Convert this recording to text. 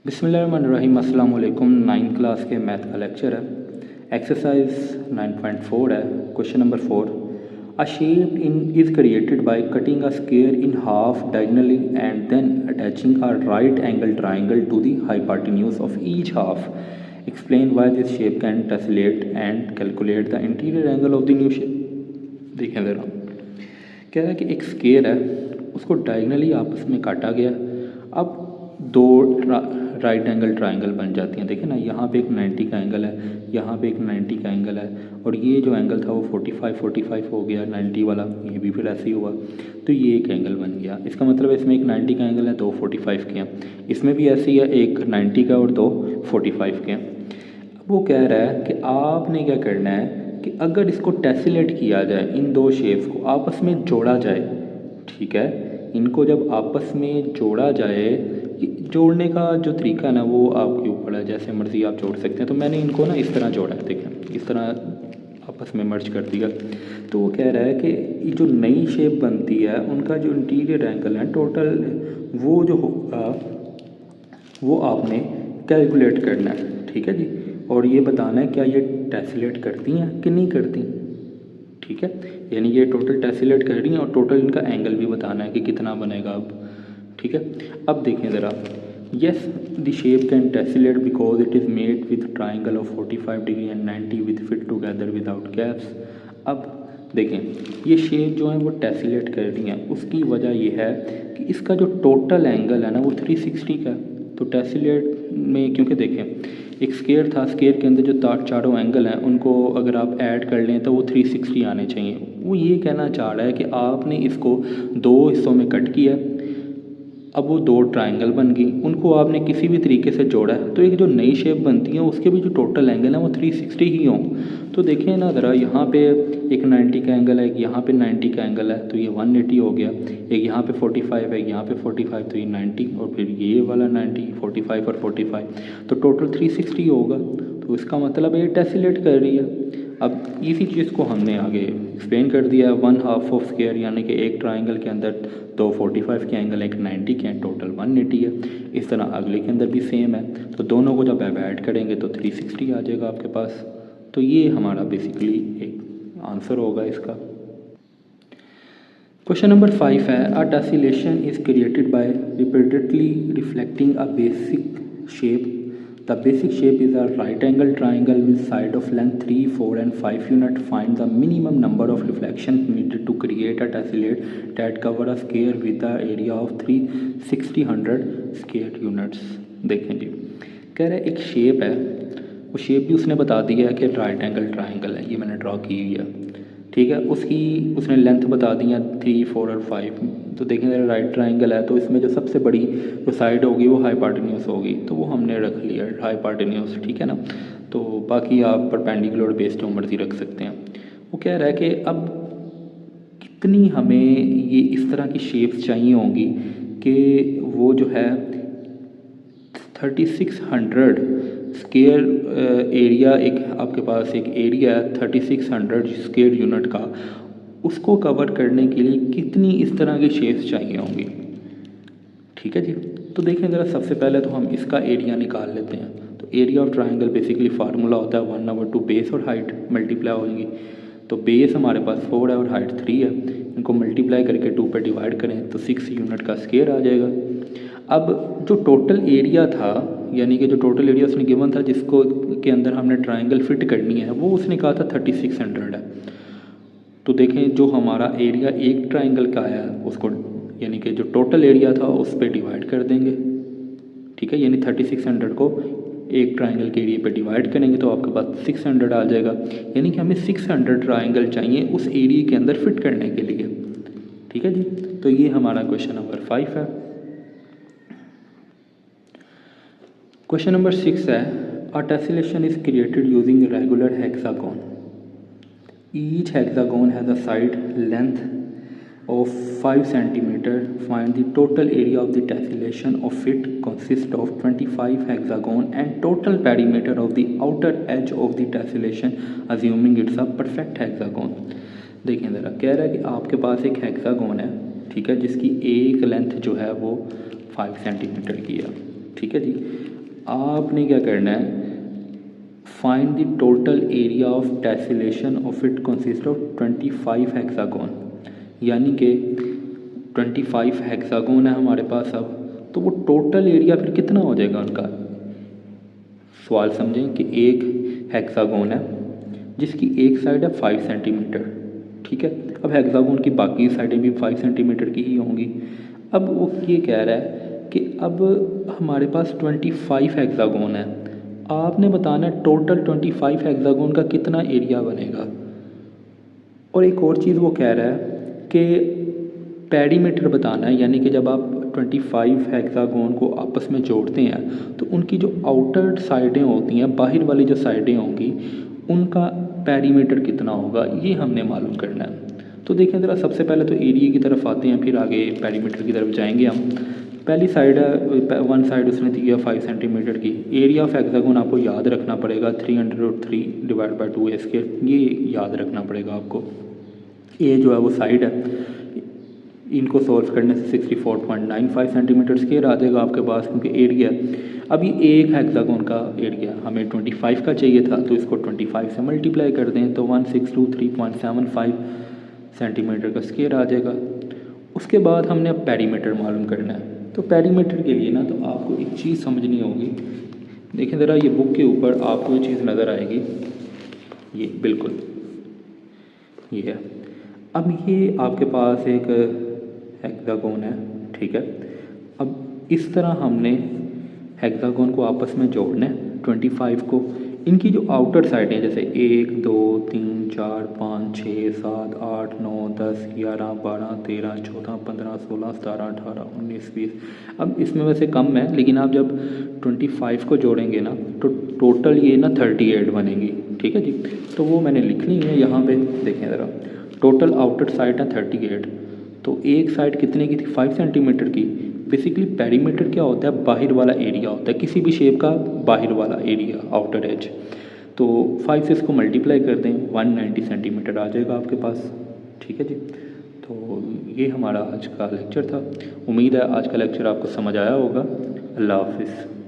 बिस्मिल्लाहिर्रहमानिर्रहीम। अस्सलाम वालेकुम। 9th क्लास के मैथ का लेक्चर है। एक्सरसाइज 9.4 है। Question number 4, a shape in is created by cutting a square in half diagonally and then attaching a right angle triangle to the hypotenuse of each half. Explain why this shape can tessellate and calculate the interior angle of the new shape. देखें ज़रा, कह रहा है कि एक square है, उसको diagonally आपस में काटा गया। अब दो राइट एंगल ट्राइंगल बन जाती हैं। देखें ना, यहाँ पे एक 90 का एंगल है, यहाँ पे एक 90 का एंगल है, और ये जो एंगल था वो 45 हो गया 90 वाला, ये भी फिर ऐसे ही हुआ, तो ये एक एंगल बन गया। इसका मतलब इसमें एक 90 का एंगल है, दो 45 के हैं। इसमें भी ऐसे ही है, एक 90 का और दो 45 के हैं। अब वो कह रहा है कि आपने क्या करना है कि अगर इसको टेसलेट किया जाए, इन दो शेप्स को आपस में जोड़ा जाए, ठीक है, इनको जब आपस में जोड़ा जाए, जोड़ने का जो तरीका है ना वो आपके ऊपर है, जैसे मर्ज़ी आप जोड़ सकते हैं। तो मैंने इनको ना इस तरह जोड़ा है, देखें इस तरह आपस में मर्ज कर दिया। तो वो कह रहा है कि ये जो नई शेप बनती है उनका जो इंटीरियर एंगल है टोटल, वो जो होगा वो आपने कैलकुलेट करना है, ठीक है जी। और ये बताना है क्या ये टेसलेट करती हैं कि नहीं करती, ठीक है, यानी ये टोटल टेसलेट कर रही हैं, और टोटल इनका एंगल भी बताना है कि कितना बनेगा अब, ठीक है। अब देखें ज़रा, yes the shape can tessellate because it is made with triangle of 45 degree and 90 with fit together without gaps. अब देखें, ये शेप जो है वो टेसलेट कर रही हैं, उसकी वजह ये है कि इसका जो टोटल एंगल है ना वो 360 का है। तो टेसलेट में क्योंकि देखें एक स्क्वायर था, स्क्वायर के अंदर जो चारों एंगल हैं उनको अगर आप ऐड कर लें तो वो 360 आने चाहिए। वो ये कहना चाह रहा है कि आपने इसको दो हिस्सों में कट किया, अब वो दो ट्रायंगल बन गई, उनको आपने किसी भी तरीके से जोड़ा है, तो एक जो नई शेप बनती है उसके भी जो टोटल एंगल है वो 360 ही हों। तो देखें ना ज़रा, यहाँ पे एक 90 का एंगल है, एक यहाँ पे 90 का एंगल है, तो ये 180 हो गया। एक यहाँ पे 45 है, यहाँ पे 45, तो ये 90, और फिर ये वाला 90, 45 और 45, तो टोटल 360 होगा। तो इसका मतलब ये टेसलेट कर रही है। अब इसी चीज़ को हमने आगे एक्सप्लेन कर दिया है। 1/2 ऑफ स्क्वायर यानी कि एक ट्राइंगल के अंदर दो 45 के एंगल, एक 90 के हैं, टोटल 180 है। इस तरह अगले के अंदर भी सेम है, तो दोनों को जब आप ऐड करेंगे तो 360 आ जाएगा आपके पास। तो ये हमारा बेसिकली एक आंसर होगा इसका। क्वेश्चन नंबर 5 है, a tessellation is created by repeatedly reflecting a basic shape. The basic shape is a right angle triangle with side of length 3, 4 and 5 unit. Find the minimum number of reflections needed to create a tessellate that cover a square with the area of 360 square units। देखें जी, कह रहे एक shape है, वो shape भी उसने बता दिया है कि राइट एंगल ट्राइंगल है, ये मैंने ड्रॉ की हुई है, ठीक है। उसकी उसने लेंथ बता दी है 3, 4 और 5। तो देखें ज़रा, राइट ट्राइंगल है तो इसमें जो सबसे बड़ी जो साइड होगी वो हाइपोटेन्यूज होगी, तो वो हमने रख लिया हाइपोटेन्यूज, ठीक है ना। तो बाकी आप परपेंडिकुलर बेस जो मर्जी रख सकते हैं। वो कह रहा है कि अब कितनी हमें ये इस तरह की शेप्स चाहिए होंगी कि वो जो है 3600 स्क्वायर एरिया, एक आपके पास एक एरिया है 3600 स्क्वायर यूनिट का, उसको कवर करने के लिए कितनी इस तरह की शेप्स चाहिए होंगी, ठीक है जी। तो देखें ज़रा, सबसे पहले तो हम इसका एरिया निकाल लेते हैं। तो area of triangle basically formula होता है 1/2 बेस और हाइट मल्टीप्लाई होगी। तो बेस हमारे पास 4 है और हाइट 3 है, इनको मल्टीप्लाई करके 2 पे डिवाइड करें तो 6 यूनिट का स्क्वायर आ जाएगा। अब जो टोटल एरिया था, यानी कि जो टोटल एरिया उसने गिवन था जिसको के अंदर हमने ट्राइंगल फिट करनी है, वो उसने कहा था 3600 है। तो देखें जो हमारा एरिया एक ट्राइंगल का आया उसको, यानी कि जो टोटल एरिया था उस पर डिवाइड कर देंगे, ठीक है। यानी 3600 को एक ट्राइंगल के एरिया पे डिवाइड करेंगे तो आपके पास 600 आ जाएगा। यानी कि हमें 600 ट्राइंगल चाहिए उस एरिया के अंदर फिट करने के लिए, ठीक है जी। तो ये हमारा क्वेश्चन नंबर 5 है। क्वेश्चन नंबर 6 है, a tessellation is created using regular hexagon. Each hexagon has a side length of 5 cm. Find the total area of the tessellation of it consists of 25 hexagon and total perimeter of the outer edge of the tessellation assuming it's a perfect hexagon। देखें ज़रा, कह रहा है कि आपके पास एक hexagon है, ठीक है, जिसकी एक लेंथ जो है वो 5 सेंटीमीटर की है, ठीक है जी। आपने क्या करना है, find the total area of tessellation of it consist of 25 hexagon, यानी कि 25 हेक्सागोन है हमारे पास अब, तो वो टोटल एरिया फिर कितना हो जाएगा उनका। सवाल समझें कि एक हेक्सागोन है जिसकी एक साइड है 5 सेंटीमीटर, ठीक है। अब हेक्सागोन की बाकी साइडें भी 5 सेंटीमीटर की ही होंगी। अब वो ये कह रहा है कि अब हमारे पास 25 हेक्सागोन है, आपने बताना है टोटल 25 हेक्सागोन का कितना एरिया बनेगा। और एक और चीज़ वो कह रहा है कि पेरीमीटर बताना है, यानी कि जब आप 25 हेक्सागोन को आपस में जोड़ते हैं तो उनकी जो आउटर साइडें होती हैं, बाहर वाली जो साइडें होंगी, उनका पेरीमीटर कितना होगा, ये हमने मालूम करना है। तो देखें ज़रा, सबसे पहले तो एरिया की तरफ आते हैं, फिर आगे पेरीमीटर की तरफ जाएंगे हम। पहली साइड है, वन साइड उसने दिया 5 सेंटीमीटर की। एरिया ऑफ हेक्सागोन आपको याद रखना पड़ेगा 303 डिवाइड बाई 2 स्क्वायर, ये याद रखना पड़ेगा आपको। ये जो है वो साइड है, इनको सॉल्व करने से 64.95 सेंटीमीटर स्क्वायर आ जाएगा आपके पास, क्योंकि एरिया अभी एक हेक्सागोन का एरिया हमें 25 का चाहिए था, तो इसको 25 से मल्टीप्लाई कर दें तो 1623.75 सेंटीमीटर का स्क्वायर आ जाएगा। उसके बाद हमने अब पेरीमीटर मालूम करना है। तो पेरीमीटर के लिए ना, तो आपको एक चीज़ समझनी होगी। देखें ज़रा, ये बुक के ऊपर आपको ये चीज़ नज़र आएगी, ये बिल्कुल ये है। अब ये आपके पास एक हेक्सागोन है, ठीक है। अब इस तरह हमने हेक्सागोन को आपस में जोड़ना है 25 को। इनकी जो आउटर साइड हैं, जैसे 1 2 3 4 5 6 7 8 9 10 11 12 13 14 15 16 17 18 19 20, अब इसमें वैसे कम है, लेकिन आप जब 25 को जोड़ेंगे ना तो टोटल ये ना 38 बनेंगी, ठीक है जी। तो वो मैंने लिख ली है यहाँ पे, देखें ज़रा, टोटल आउटर साइड है 38, तो एक साइड कितने की थी, 5 सेंटीमीटर की। बेसिकली पेरीमीटर क्या होता है, बाहर वाला एरिया होता है किसी भी शेप का, बाहर वाला एरिया, आउटर एज। तो 5 से इसको मल्टीप्लाई कर दें, 190 सेंटीमीटर आ जाएगा आपके पास, ठीक है जी। तो ये हमारा आज का लेक्चर था। उम्मीद है आज का लेक्चर आपको समझ आया होगा। अल्लाह हाफिज़।